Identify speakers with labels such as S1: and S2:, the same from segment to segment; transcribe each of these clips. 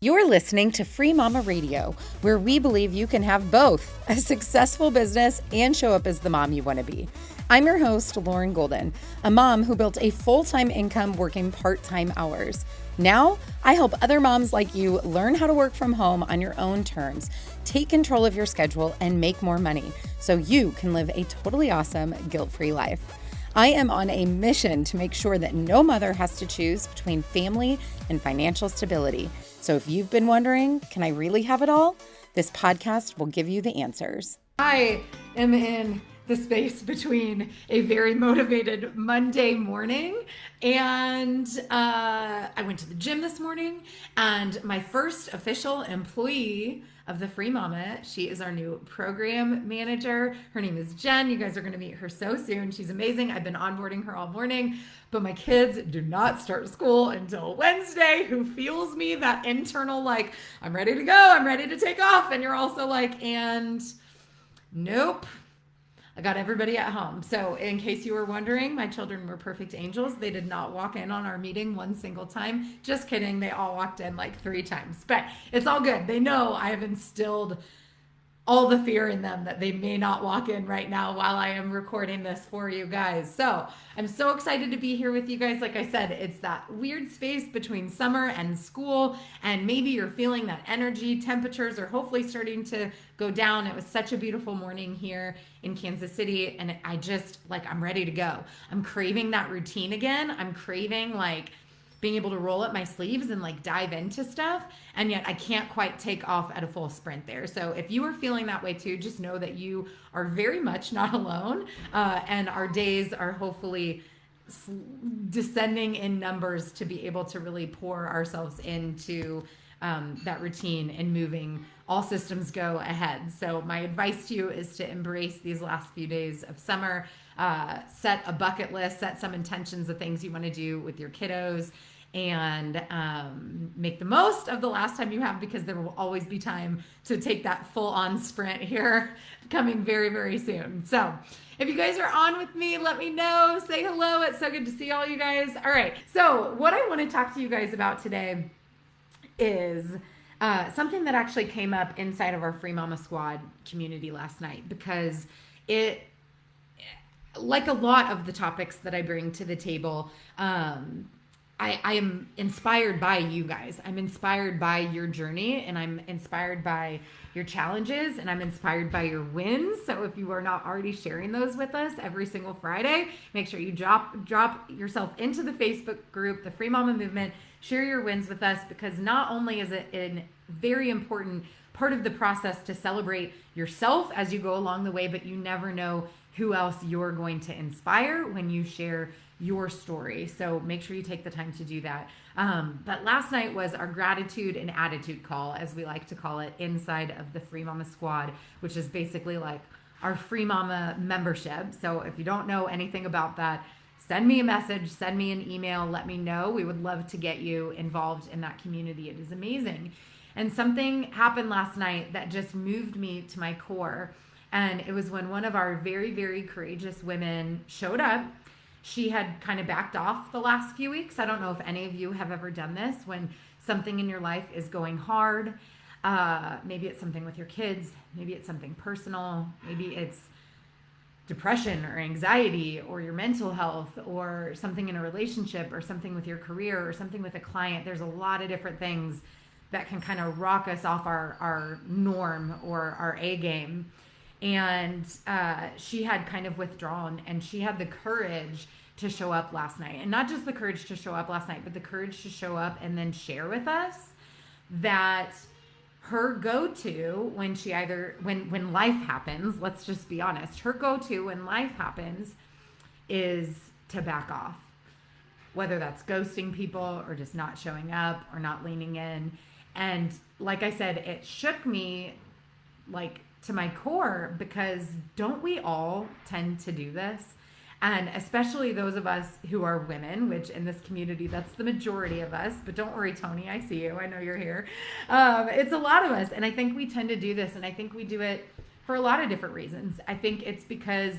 S1: You're listening to Free Mama Radio, where we believe you can have both a successful business and show up as the mom you want to be. I'm your host, Lauren Golden, a mom who built a full-time income working part-time hours. Now, I help other moms like you learn how to work from home on your own terms, take control of your schedule, and make more money so you can live a totally awesome, guilt-free life. I am on a mission to make sure that no mother has to choose between family and financial stability. So if you've been wondering, can I really have it all? This podcast will give you the answers.
S2: I am in the space between a very motivated Monday morning and I went to the gym this morning, and my first official employee of the Free Mama, she is our new program manager. Her name is Jen. You guys are going to meet her so soon. She's amazing. I've been onboarding her all morning, but my kids do not start school until Wednesday. Who feels me? That internal, like, I'm ready to go, I'm ready to take off. And you're also like, and nope. I got everybody at home. So in case you were wondering, my children were perfect angels. They did not walk in on our meeting one single time. Just kidding. They all walked in like 3 times, but it's all good. They know I have instilled all the fear in them that they may not walk in right now while I am recording this for you guys. So I'm so excited to be here with you guys. Like I said, it's that weird space between summer and school, and maybe you're feeling that energy. Temperatures are hopefully starting to go down. It was such a beautiful morning here in Kansas City, and I'm ready to go. I'm craving that routine again. I'm craving being able to roll up my sleeves and dive into stuff. And yet I can't quite take off at a full sprint there. So if you are feeling that way too, just know that you are very much not alone. And our days are hopefully descending in numbers to be able to really pour ourselves into that routine and moving all systems go ahead. So my advice to you is to embrace these last few days of summer, set a bucket list, set some intentions of things you want to do with your kiddos, and make the most of the last time you have, because there will always be time to take that full-on sprint here coming very, very soon. So if you guys are on with me, let me know. Say hello. It's so good to see all you guys. All right. So what I want to talk to you guys about today is something that actually came up inside of our Free Mama Squad community last night, because it, like a lot of the topics that I bring to the table, I am inspired by you guys. I'm inspired by your journey, and I'm inspired by your challenges, and I'm inspired by your wins. So if you are not already sharing those with us every single Friday, make sure you drop yourself into the Facebook group, the Free Mama Movement. Share your wins with us, because not only is it a very important part of the process to celebrate yourself as you go along the way, but you never know who else you're going to inspire when you share your story. So make sure you take the time to do that. But last night was our gratitude and attitude call, as we like to call it, inside of the Free Mama Squad, which is basically like our Free Mama membership. So if you don't know anything about that, send me a message, send me an email, let me know. We would love to get you involved in that community. It is amazing. And something happened last night that just moved me to my core. And it was when one of our very, very courageous women showed up. She had kind of backed off the last few weeks. I don't know if any of you have ever done this when something in your life is going hard. Maybe it's something with your kids. Maybe it's something personal. Maybe it's depression or anxiety or your mental health, or something in a relationship, or something with your career, or something with a client. There's a lot of different things that can kind of rock us off our norm or our A game. And she had kind of withdrawn, and she had the courage to show up last night. And not just the courage to show up last night, but the courage to show up and then share with us that her go-to when life happens, let's just be honest, her go-to when life happens is to back off. Whether that's ghosting people, or just not showing up, or not leaning in. And like I said, it shook me to my core, because don't we all tend to do this? And especially those of us who are women, which in this community, that's the majority of us. But don't worry, Tony, I see you. I know you're here. It's a lot of us. And I think we tend to do this. And I think we do it for a lot of different reasons. I think it's because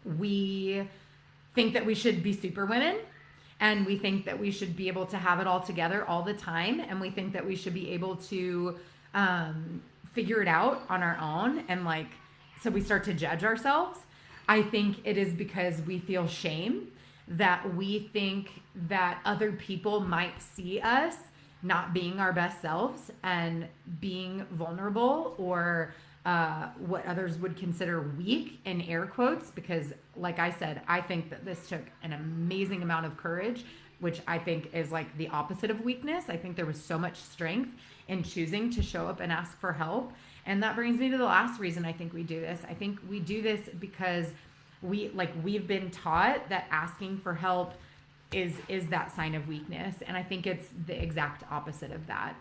S2: we think that we should be super women. And we think that we should be able to have it all together all the time. And we think that we should be able to figure it out on our own. And like, so we start to judge ourselves. I think it is because we feel shame, that we think that other people might see us not being our best selves and being vulnerable, or what others would consider weak, in air quotes, because like I said, I think that this took an amazing amount of courage, which I think is like the opposite of weakness. I think there was so much strength in choosing to show up and ask for help. And that brings me to the last reason I think we do this. I think we do this because we've been taught that asking for help is that sign of weakness. And I think it's the exact opposite of that.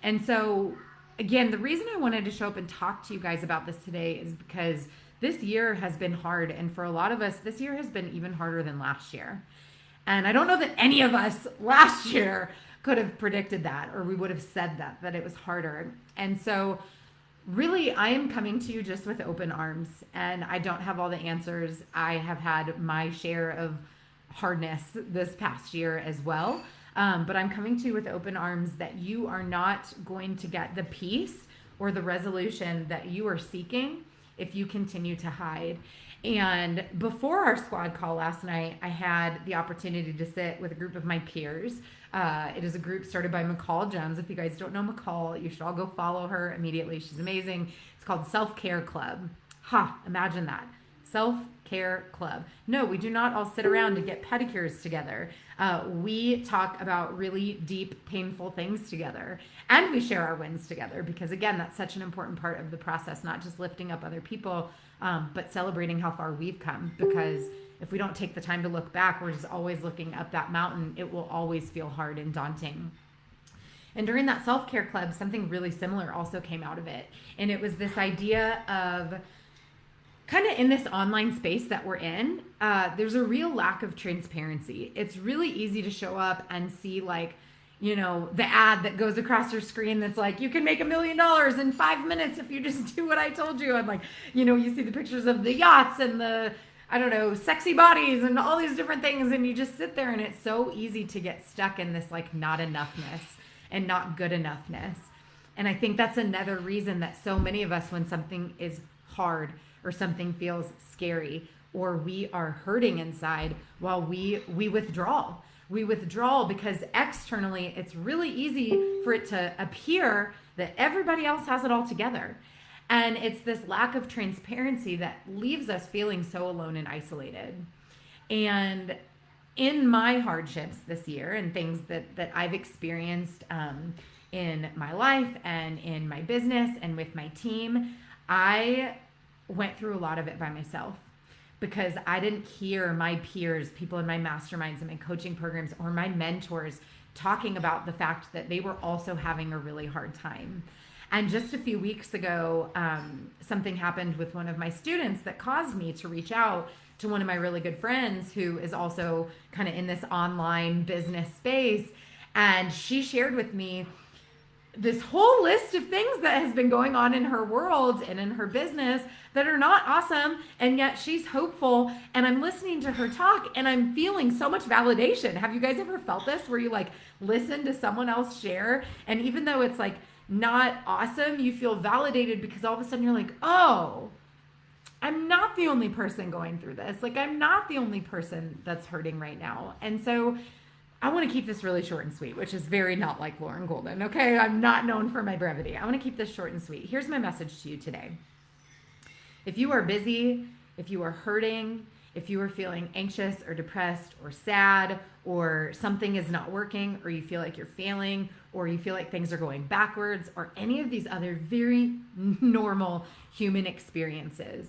S2: And so again, the reason I wanted to show up and talk to you guys about this today is because this year has been hard. And for a lot of us, this year has been even harder than last year. And I don't know that any of us last year could have predicted that, or we would have said that it was harder. And so really, I am coming to you just with open arms, and I don't have all the answers. I have had my share of hardness this past year as well. But I'm coming to you with open arms that you are not going to get the peace or the resolution that you are seeking if you continue to hide. And before our squad call last night, I had the opportunity to sit with a group of my peers. It is a group started by McCall Jones. If you guys don't know McCall, you should all go follow her immediately. She's amazing. It's called Self-Care Club. Imagine that. Self-Care Club. No, we do not all sit around to get pedicures together. We talk about really deep, painful things together. And we share our wins together, because again, that's such an important part of the process, not just lifting up other people, but celebrating how far we've come. Because if we don't take the time to look back, we're just always looking up that mountain. It will always feel hard and daunting. And during that self-care club, something really similar also came out of it. And it was this idea of kind of in this online space that we're in, there's a real lack of transparency. It's really easy to show up and see like, you know, the ad that goes across your screen that's like, you can make $1 million in 5 minutes if you just do what I told you. And like, you know, you see the pictures of the yachts and the, I don't know, sexy bodies and all these different things. And you just sit there, and it's so easy to get stuck in this like not enoughness and not good enoughness. And I think that's another reason that so many of us, when something is hard or something feels scary or we are hurting inside, well, we withdraw. We withdraw because externally it's really easy for it to appear that everybody else has it all together. And it's this lack of transparency that leaves us feeling so alone and isolated. And in my hardships this year and things that I've experienced in my life and in my business and with my team, I went through a lot of it by myself, because I didn't hear my peers, people in my masterminds and my coaching programs, or my mentors talking about the fact that they were also having a really hard time. And just a few weeks ago, something happened with one of my students that caused me to reach out to one of my really good friends who is also kind of in this online business space. And she shared with me this whole list of things that has been going on in her world and in her business that are not awesome, and yet she's hopeful. And I'm listening to her talk and I'm feeling so much validation. Have you guys ever felt this, where you like listen to someone else share, and even though it's like not awesome, you feel validated because all of a sudden you're like, oh, I'm not the only person going through this. Like, I'm not the only person that's hurting right now. And so I want to keep this really short and sweet, which is very not like Lauren Golden. Okay. I'm not known for my brevity. I want to keep this short and sweet. Here's my message to you today. If you are busy, if you are hurting, if you are feeling anxious or depressed or sad, or something is not working, or you feel like you're failing, or you feel like things are going backwards, or any of these other very normal human experiences,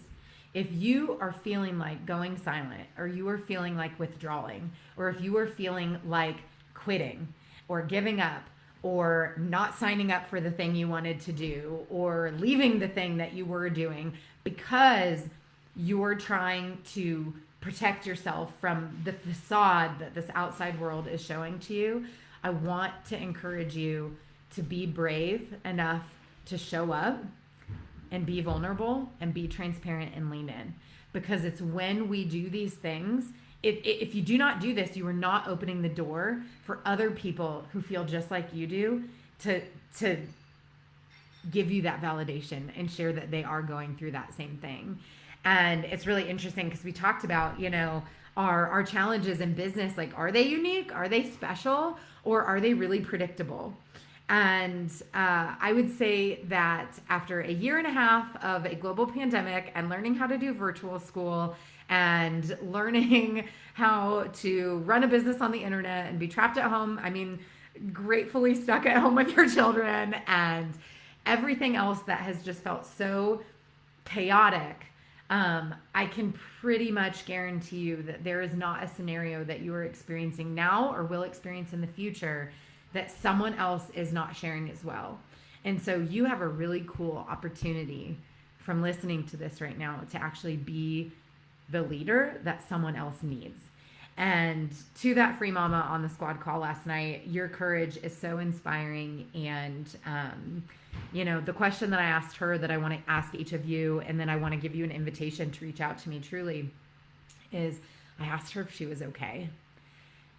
S2: if you are feeling like going silent, or you are feeling like withdrawing, or if you are feeling like quitting or giving up or not signing up for the thing you wanted to do, or leaving the thing that you were doing because you're trying to protect yourself from the facade that this outside world is showing to you, I want to encourage you to be brave enough to show up and be vulnerable and be transparent and lean in. Because it's when we do these things if you do not do this, you are not opening the door for other people who feel just like you do to give you that validation and share that they are going through that same thing. And it's really interesting because we talked about, our challenges in business, like, are they unique? Are they special? Or are they really predictable? And I would say that after a year and a half of a global pandemic and learning how to do virtual school and learning how to run a business on the internet and be trapped at home, gratefully stuck at home with your children and everything else that has just felt so chaotic, I can pretty much guarantee you that there is not a scenario that you are experiencing now or will experience in the future that someone else is not sharing as well. And so you have a really cool opportunity from listening to this right now to actually be the leader that someone else needs. And to that free mama on the squad call last night, your courage is so inspiring. And, the question that I asked her that I want to ask each of you, and then I want to give you an invitation to reach out to me truly, is I asked her if she was okay.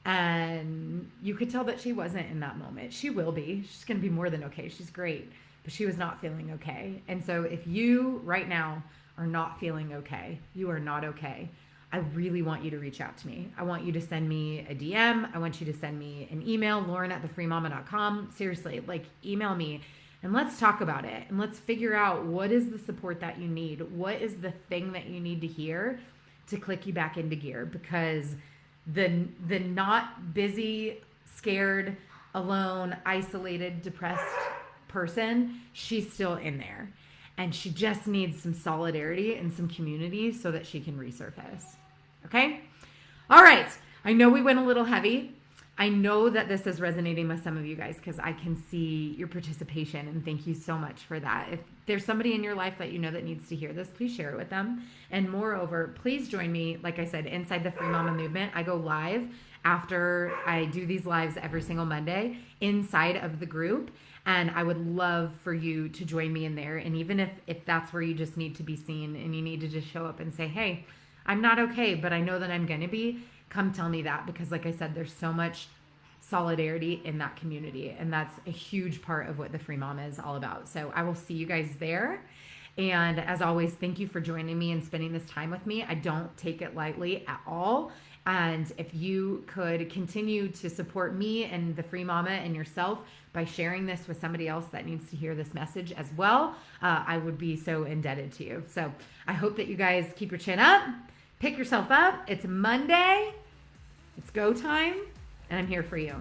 S2: And you could tell that she wasn't in that moment. She will be. She's going to be more than okay. She's great. But she was not feeling okay. And so if you right now are not feeling okay, you are not okay, I really want you to reach out to me. I want you to send me a DM. I want you to send me an email, lauren@thefreemama.com. Seriously, email me and let's talk about it. And let's figure out what is the support that you need. What is the thing that you need to hear to click you back into gear? Because the not busy, scared, alone, isolated, depressed person, she's still in there. And she just needs some solidarity and some community so that she can resurface. Okay? All right. I know we went a little heavy. I know that this is resonating with some of you guys because I can see your participation, and thank you so much for that. If there's somebody in your life that you know that needs to hear this, please share it with them. And moreover, please join me, like I said, inside the Free Mama Movement. I go live after I do these lives every single Monday inside of the group. And I would love for you to join me in there. And even if that's where you just need to be seen and you need to just show up and say, hey, I'm not okay, but I know that I'm going to be, come tell me that. Because like I said, there's so much solidarity in that community. And that's a huge part of what the Free Mama is all about. So I will see you guys there. And as always, thank you for joining me and spending this time with me. I don't take it lightly at all. And if you could continue to support me and the Free Mama and yourself by sharing this with somebody else that needs to hear this message as well, I would be so indebted to you. So I hope that you guys keep your chin up, pick yourself up. It's Monday. It's go time. And I'm here for you.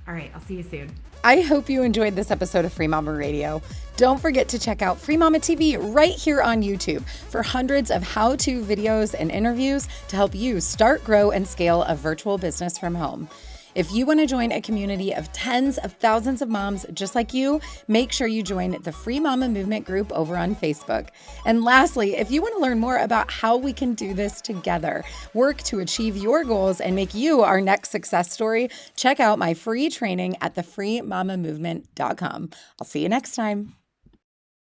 S2: All right. I'll see you soon.
S1: I hope you enjoyed this episode of Free Mama Radio. Don't forget to check out Free Mama TV right here on YouTube for hundreds of how-to videos and interviews to help you start, grow, and scale a virtual business from home. If you want to join a community of tens of thousands of moms just like you, make sure you join the Free Mama Movement group over on Facebook. And lastly, if you want to learn more about how we can do this together, work to achieve your goals, and make you our next success story, check out my free training at thefreemamamovement.com. I'll see you next time.